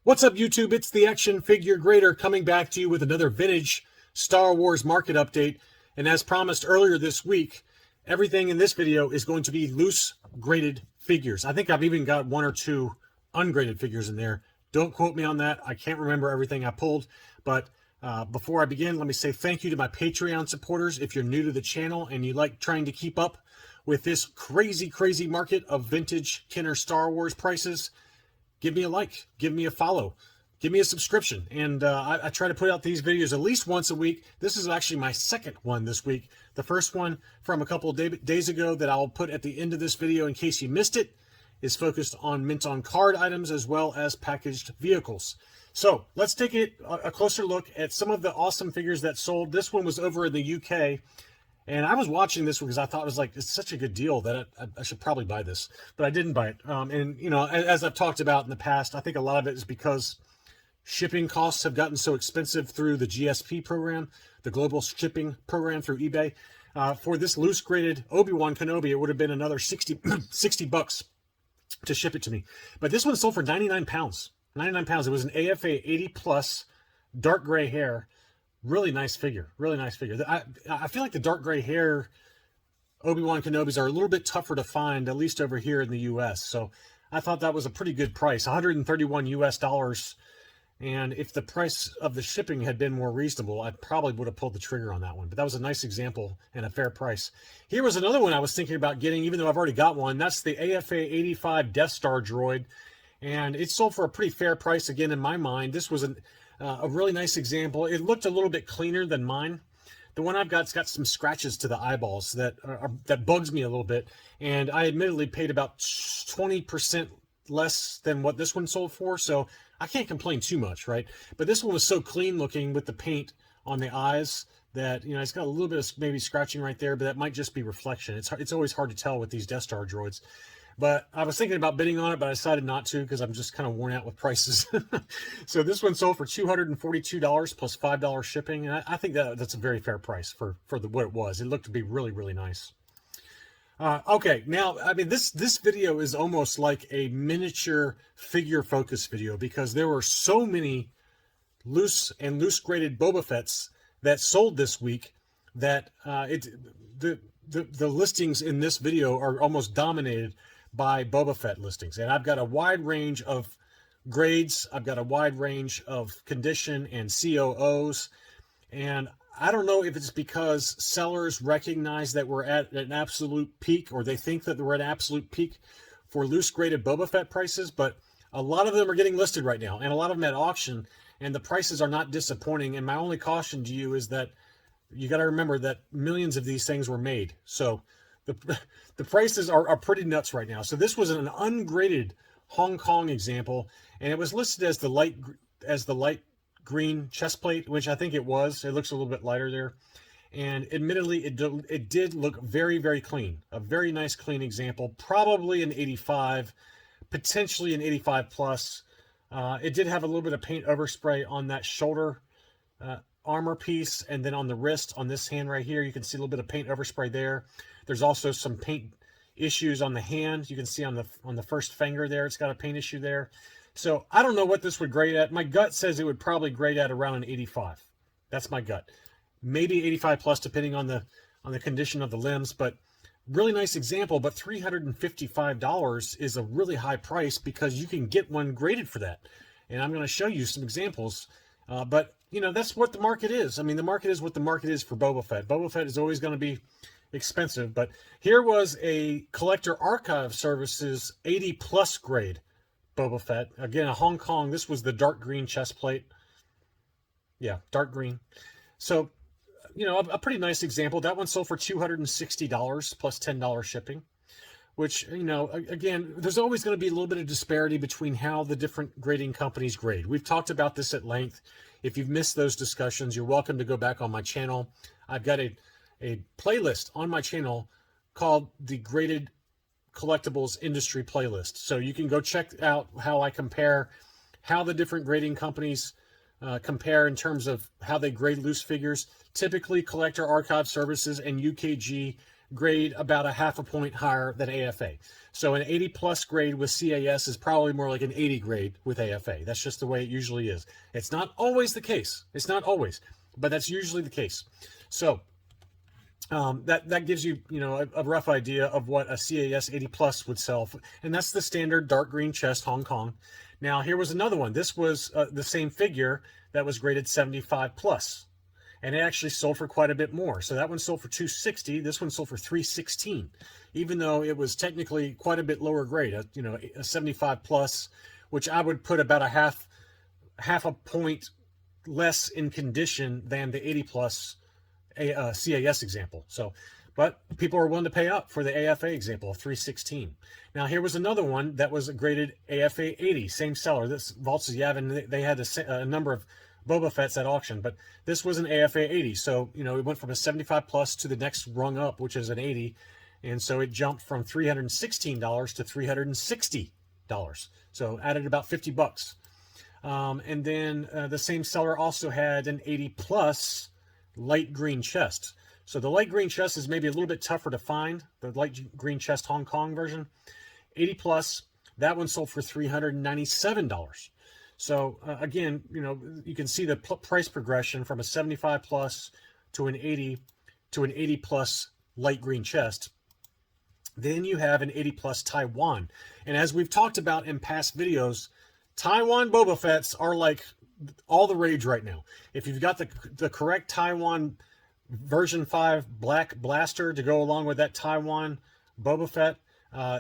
What's up, YouTube? It's the Action Figure Grader coming back to you with another vintage Star Wars market update. And as promised earlier this week, everything in this video is going to be loose graded figures. I think I've even got one or two ungraded figures in there. Don't quote me on that. I can't remember everything I pulled. But before I begin, let me say thank you to my Patreon supporters. If you're new to the channel and you like trying to keep up with this crazy market of vintage Kenner Star Wars prices, give me a like, give me a follow, give me a subscription. And I try to put out these videos at least once a week. This is actually my second one this week. The first one from a couple of days ago that I'll put at the end of this video in case you missed it is focused on mint on card items as well as packaged vehicles. So let's take a closer look at some of the awesome figures that sold. This one was over in the UK. And I was watching this because I thought it was like, it's such a good deal that I should probably buy this, but I didn't buy it. And, you know, as I've talked about in the past, I think a lot of it is because shipping costs have gotten so expensive through the GSP program, the global shipping program through eBay. For this loose graded Obi-Wan Kenobi, it would have been another 60 bucks to ship it to me. But this one sold for 99 pounds. 99 pounds. It was an AFA 80 plus, dark gray hair. Really nice figure. Really nice figure. I feel like the dark gray hair Obi-Wan Kenobis are a little bit tougher to find, at least over here in the US. So I thought that was a pretty good price, 131 US dollars. And if the price of the shipping had been more reasonable, I probably would have pulled the trigger on that one. But that was a nice example and a fair price. Here was another one I was thinking about getting, even though I've already got one. That's the AFA 85 Death Star droid. And it sold for a pretty fair price again in my mind. This was a really nice example. It looked a little bit cleaner than mine. The one I've got's got some scratches to the eyeballs that bugs me a little bit. And I admittedly paid about 20% less than what this one sold for. So I can't complain too much, right? But this one was so clean looking with the paint on the eyes that, you know, it's got a little bit of maybe scratching right there, but that might just be reflection. It's always hard to tell with these Death Star droids. But I was thinking about bidding on it, but I decided not to because I'm just kind of worn out with prices. So this one sold for $242 plus $5 shipping. And I think that's a very fair price for what it was. It looked to be really nice. Okay, now, I mean, this video is almost like a miniature figure focus video because there were so many loose graded Boba Fetts that sold this week that the listings in this video are almost dominated by Boba Fett listings. And I've got a wide range of grades. I've got a wide range of condition and COOs. And I don't know if it's because sellers recognize that we're at an absolute peak, or they think that we're at an absolute peak for loose graded Boba Fett prices, but a lot of them are getting listed right now, and a lot of them at auction, and the prices are not disappointing. And my only caution to you is that you got to remember that millions of these things were made. So the prices are pretty nuts right now. So this was an ungraded Hong Kong example, and it was listed as the light green chest plate, which I think it was. It looks a little bit lighter there. And admittedly, it did look very clean. A very nice clean example. Probably an 85, potentially an 85 plus. It did have a little bit of paint overspray on that shoulder armor piece, and then on the wrist on this hand right here, you can see a little bit of paint overspray there. There's also some paint issues on the hand. You can see on the first finger there, it's got a paint issue there. So I don't know what this would grade at. My gut says it would probably grade at around an 85. That's my gut. Maybe 85 plus depending on the condition of the limbs, but really nice example. But $355 is a really high price because you can get one graded for that. And I'm going to show you some examples. But you know, that's what the market is. I mean, the market is what the market is for Boba Fett. Boba Fett is always going to be expensive, but here was a Collector Archive Services 80 plus grade Boba Fett. Again, a Hong Kong. This was the dark green chest plate. Yeah, dark green. So, you know, a pretty nice example. That one sold for $260 plus $10 shipping, which, you know, again, there's always going to be a little bit of disparity between how the different grading companies grade. We've talked about this at length. If you've missed those discussions, you're welcome to go back on my channel. I've got a playlist on my channel called the Graded Collectibles Industry Playlist. So you can go check out how I compare how the different grading companies compare in terms of how they grade loose figures. Typically, Collector Archive Services and UKG grade about a half a point higher than AFA. So an 80 plus grade with CAS is probably more like an 80 grade with AFA. That's just the way it usually is. It's not always the case. It's not always, but that's usually the case. So that gives you, a rough idea of what a CAS 80 plus would sell for, and that's the standard dark green chest Hong Kong. Now here was another one. This was the same figure that was graded 75 plus, and it actually sold for quite a bit more. So that one sold for $260. This one sold for $316, even though it was technically quite a bit lower grade. A 75 plus, which I would put about a half a point less in condition than the 80 plus CAS example. So, but people are willing to pay up for the AFA example of 316. Now here was another one that was graded AFA 80, same seller. This Vaults of Yavin, they had a number of Boba Fett's at auction, but this was an AFA 80. So, it went from a 75 plus to the next rung up, which is an 80. And so it jumped from $316 to $360. So added about 50 bucks. And then the same seller also had an 80 plus light green chest. So the light green chest is maybe a little bit tougher to find, the light green chest Hong Kong version. 80 plus, that one sold for $397. So again, you can see the price progression from a 75 plus to an 80 plus light green chest. Then you have an 80 plus Taiwan. And as we've talked about in past videos, Taiwan Boba Fett's are like all the rage right now. If you've got the correct Taiwan version 5 black blaster to go along with that Taiwan Boba Fett,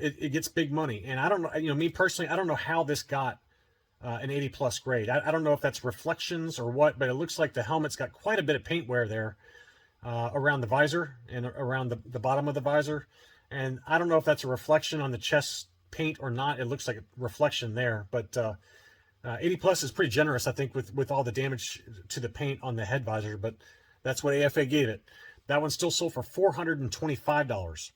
it gets big money. And I don't know, me personally, I don't know how this got an 80 plus grade. I don't know if that's reflections or what, but it looks like the helmet's got quite a bit of paint wear there around the visor and around the bottom of the visor. And I don't know if that's a reflection on the chest paint or not. It looks like a reflection there, but 80 plus is pretty generous, I think, with all the damage to the paint on the head visor, but that's what AFA gave it. That one still sold for $425.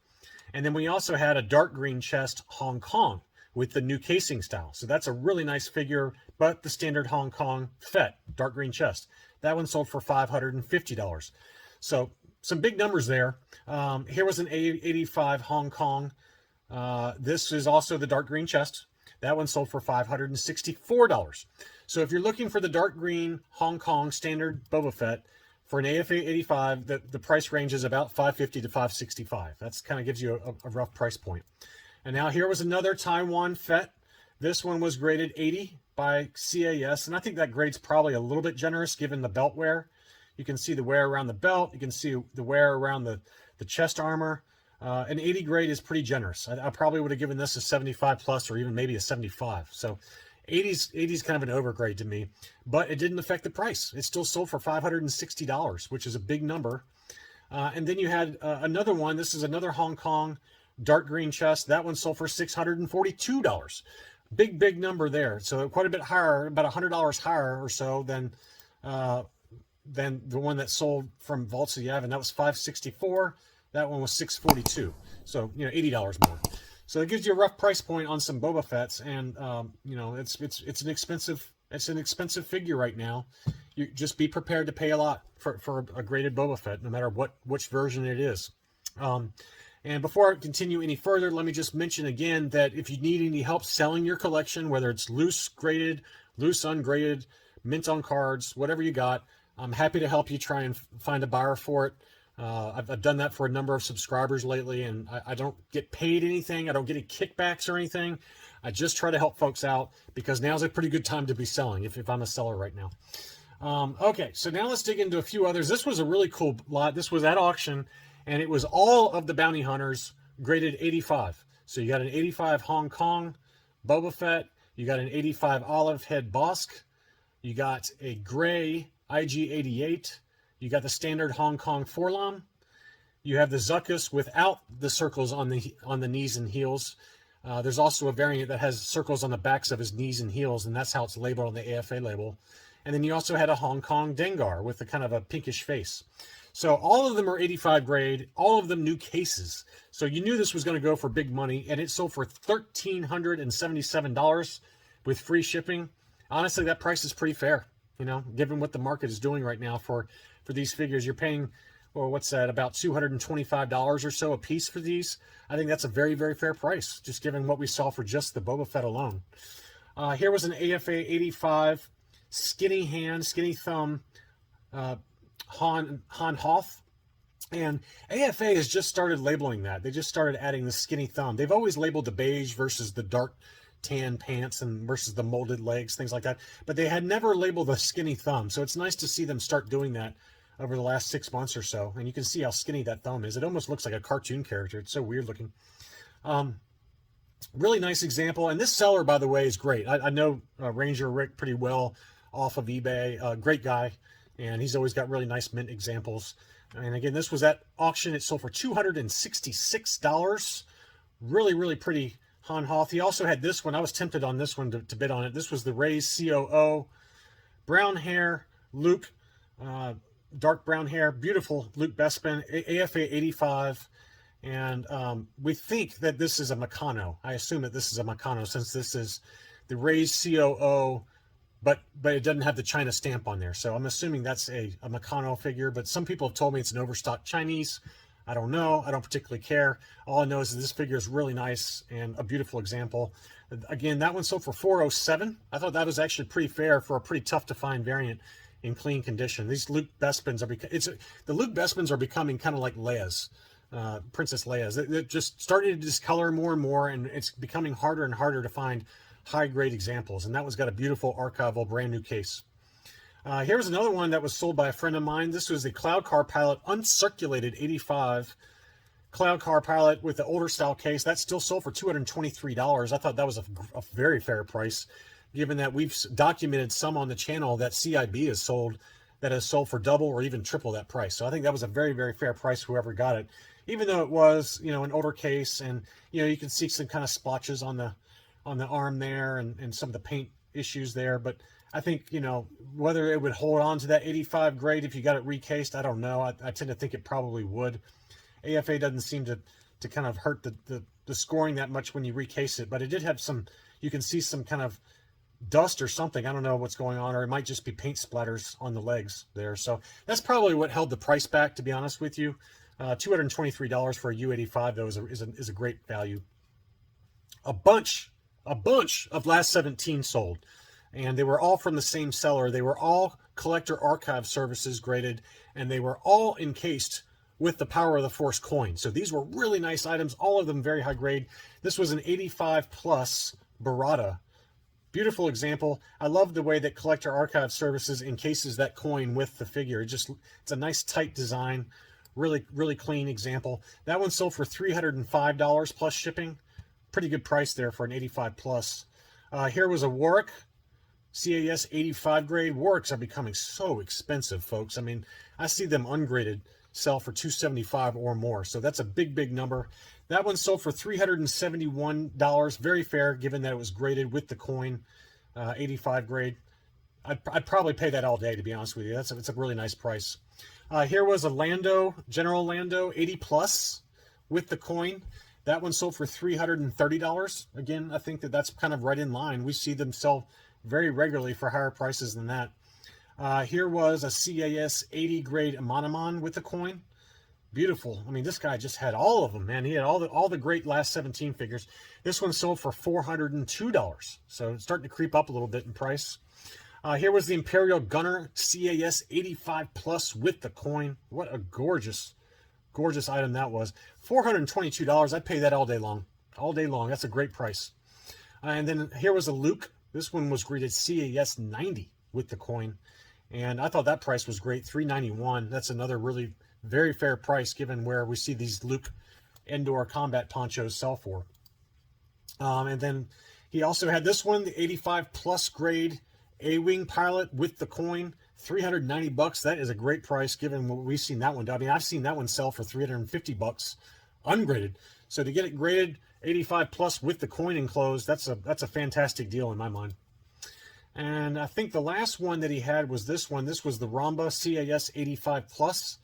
And then we also had a dark green chest Hong Kong with the new casing style. So that's a really nice figure, but the standard Hong Kong Fett, dark green chest. That one sold for $550. So some big numbers there. Here was an 85 Hong Kong. This is also the dark green chest. That one sold for $564. So if you're looking for the dark green Hong Kong standard Boba Fett for an AFA 85, the price range is about $550 to $565. That's kind of gives you a rough price point. And now here was another Taiwan Fett. This one was graded 80 by CAS, and I think that grade's probably a little bit generous given the belt wear. You can see the wear around the belt. You can see the wear around the chest armor. An 80 grade is pretty generous. I probably would have given this a 75 plus or even maybe a 75. So 80's kind of an overgrade to me, but it didn't affect the price. It still sold for $560, which is a big number. And then you had another one. This is another Hong Kong dark green chest. That one sold for $642. Big number there. So quite a bit higher, about $100 higher or so than the one that sold from Vaults of Yavin. That was $564. That one was $642. So, $80 more. So it gives you a rough price point on some Boba Fett's, and it's an expensive figure right now. You just be prepared to pay a lot for a graded Boba Fett, no matter which version it is. And before I continue any further, let me just mention again that if you need any help selling your collection, whether it's loose graded, loose ungraded, mint on cards, whatever you got, I'm happy to help you try and find a buyer for it. I've done that for a number of subscribers lately, and I don't get paid anything. I don't get any kickbacks or anything. I just try to help folks out because now's a pretty good time to be selling if I'm a seller right now. Okay, so now let's dig into a few others. This was a really cool lot. This was at auction, and it was all of the bounty hunters graded 85. So you got an 85 Hong Kong Boba Fett. You got an 85 Olive Head Bosk. You got a gray IG-88. You got the standard Hong Kong Forlom. You have the Zuckuss without the circles on the knees and heels. There's also a variant that has circles on the backs of his knees and heels, and that's how it's labeled on the AFA label. And then you also had a Hong Kong Dengar with a kind of a pinkish face. So all of them are 85 grade, all of them new cases. So you knew this was going to go for big money, and it sold for $1,377 with free shipping. Honestly, that price is pretty fair, given what the market is doing right now for these figures. You're paying or what's that, about $225 or so a piece for these. I think that's a very, very fair price, just given what we saw for just the Boba Fett alone. Here was an AFA 85 skinny hand, skinny thumb Han Hoth. And AFA has just started labeling that. They just started adding the skinny thumb. They've always labeled the beige versus the dark tan pants and versus the molded legs, things like that. But they had never labeled the skinny thumb. So it's nice to see them start doing that over the last 6 months or so. And you can see how skinny that thumb is. It almost looks like a cartoon character. It's so weird looking. Really nice example. And this seller, by the way, is great. I know Ranger Rick pretty well off of eBay. Great guy. And he's always got really nice mint examples. And again, this was at auction. It sold for $266. Really, really pretty Han Hoth. He also had this one. I was tempted on this one to bid on it. This was the Ray's COO. Brown hair, Luke. Dark brown hair. Beautiful Luke Bespin. AFA 85. And we think that this is a Meccano. I assume that this is a Meccano since this is the Ray's COO, but it doesn't have the China stamp on there. So I'm assuming that's a Meccano figure, but some people have told me it's an overstock Chinese. I don't know. I don't particularly care. All I know is that this figure is really nice and a beautiful example. Again, that one sold for $407. I thought that was actually pretty fair for a pretty tough to find variant in clean condition. These Luke Bespins are the Luke Bespins are becoming kind of like Leia's. Princess Leia's. They're just starting to discolor more and more, and it's becoming harder and harder to find high-grade examples. And that one's got a beautiful archival brand new case. Here's another one that was sold by a friend of mine. This was the Cloud Car Pilot uncirculated 85 Cloud Car Pilot with the older style case. That still sold for $223. I thought that was a very fair price, given that we've documented some on the channel that CIB has sold for double or even triple that price. So I think that was a very, very fair price, whoever got it. Even though it was, an older case, and you can see some kind of splotches on the arm there and some of the paint issues there. But I think, whether it would hold on to that 85 grade if you got it recased, I don't know. I tend to think it probably would. AFA doesn't seem to kind of hurt the scoring that much when you recase it, but it did have some, you can see some kind of dust or something. I don't know what's going on, or it might just be paint splatters on the legs there. So that's probably what held the price back, to be honest with you. $223 for a U85 though is a great value. A bunch of last 17 sold, and they were all from the same seller. They were all collector archive services graded, and they were all encased with the Power of the Force coin. So these were really nice items, all of them very high grade. This was an 85 plus Barada. Beautiful example. I love the way that Collector Archive Services encases that coin with the figure. It's a nice tight design. Really, really clean example. That one sold for $305 plus shipping. Pretty good price there for an 85 plus. Here was a Warwick CAS 85 grade. Warwicks are becoming so expensive, folks. I mean, I see them ungraded sell for $275 or more. So that's a big, big number. That one sold for $371. Very fair, given that it was graded with the coin, 85 grade. I'd probably pay that all day, to be honest with you. It's a really nice price. Here was a General Lando 80 plus with the coin. That one sold for $330. Again, I think that's kind of right in line. We see them sell very regularly for higher prices than that. Here was a CAS 80 grade Monomon with the coin. Beautiful. I mean, this guy just had all of them, man. He had all the great last 17 figures. This one sold for $402. So it's starting to creep up a little bit in price. Here was the Imperial Gunner CAS 85 plus with the coin. What a gorgeous, gorgeous item that was. $422. I'd pay that all day long. All day long. That's a great price. And then here was a Luke. This one was graded CAS 90 with the coin. And I thought that price was great. $391. That's another really very fair price, given where we see these Luke Endor combat ponchos sell for. And then he also had this one, the 85 plus grade A-Wing pilot with the coin, $390. That is a great price, given what we've seen that one. I mean, I've seen that one sell for $350 ungraded. So to get it graded 85 plus with the coin enclosed, that's a fantastic deal in my mind. And I think the last one that he had was this one. This was the Ramba CAS 85 plus,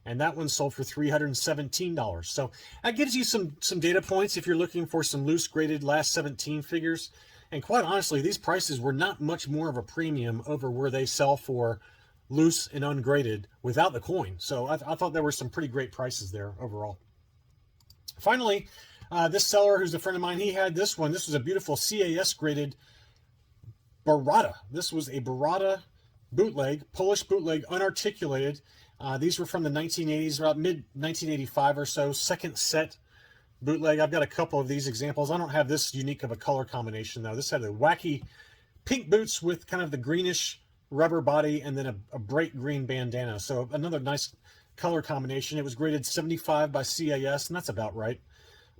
and that one sold for $317. So that gives you some data points if you're looking for some loose graded last 17 figures. And quite honestly, these prices were not much more of a premium over where they sell for loose and ungraded without the coin. So I thought there were some pretty great prices there overall. Finally, this seller, who's a friend of mine, he had this one. This was a beautiful CAS graded Barada. This was a Barada bootleg, Polish bootleg, unarticulated. These were from the 1980s, about mid-1985 or so, second set bootleg. I've got a couple of these examples. I don't have this unique of a color combination, though. This had the wacky pink boots with kind of the greenish rubber body and then a bright green bandana. So another nice color combination. It was graded 75 by CAS, and that's about right.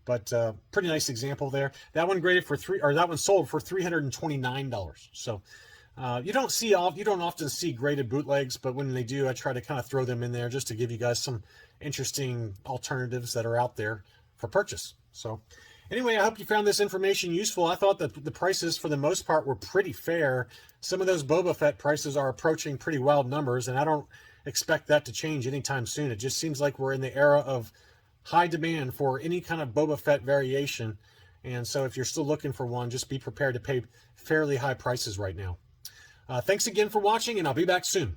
But pretty nice example there. That one graded for that one sold for $329. So you don't often see graded bootlegs, but when they do, I try to kind of throw them in there just to give you guys some interesting alternatives that are out there for purchase. So anyway, I hope you found this information useful. I thought that the prices for the most part were pretty fair. Some of those Boba Fett prices are approaching pretty wild numbers, and I don't expect that to change anytime soon. It just seems like we're in the era of high demand for any kind of Boba Fett variation. And so if you're still looking for one, just be prepared to pay fairly high prices right now. Thanks again for watching, and I'll be back soon.